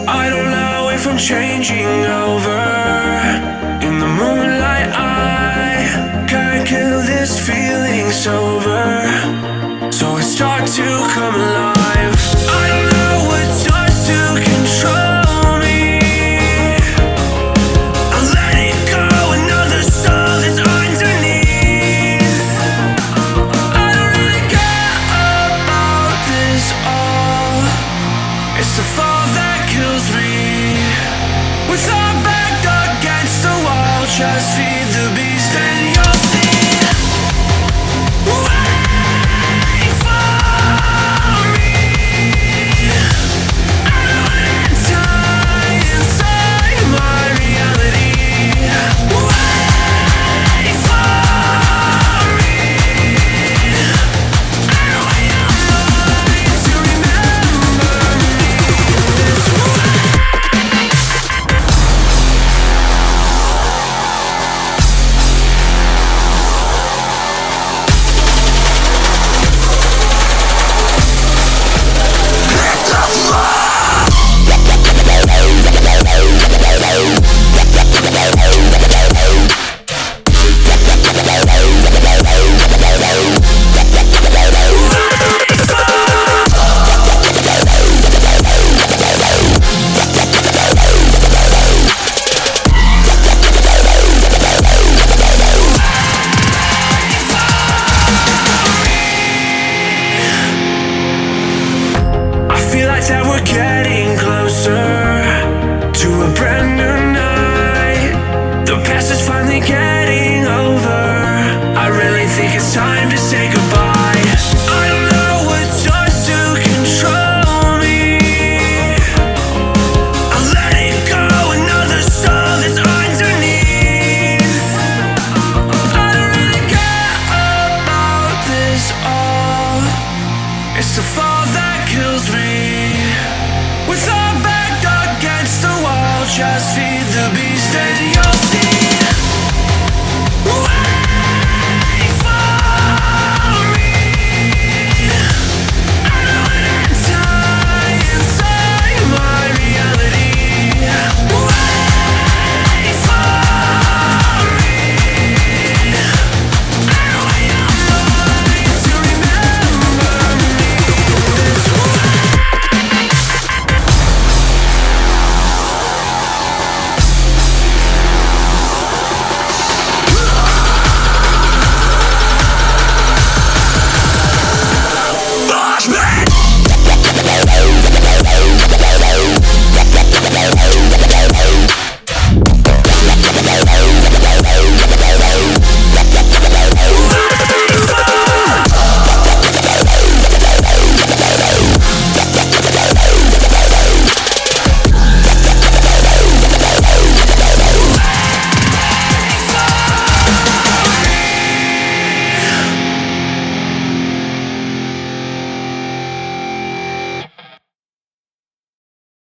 I don't know if I'm changing over. In the moonlight I can't kill this feeling sober, so I start to come alive. I don't know what starts to control me. I let it go, another soul that's underneath. I don't really care about this all. It's the fall that kills me. With our back against the wall, just feed the beast and you'll see. Wait for me. I don't wanna die inside my reality. Wait for me. I don't want your mind to remember me this way. That we're getting closer to a brand new night. The past is finally getting over. I really think it's time to say goodbye. I don't know what starts to control me. I let it go, another soul that's underneath. I don't really care about this all. It's the fall that kills me. With our back against the wall, just feed the beast and you'll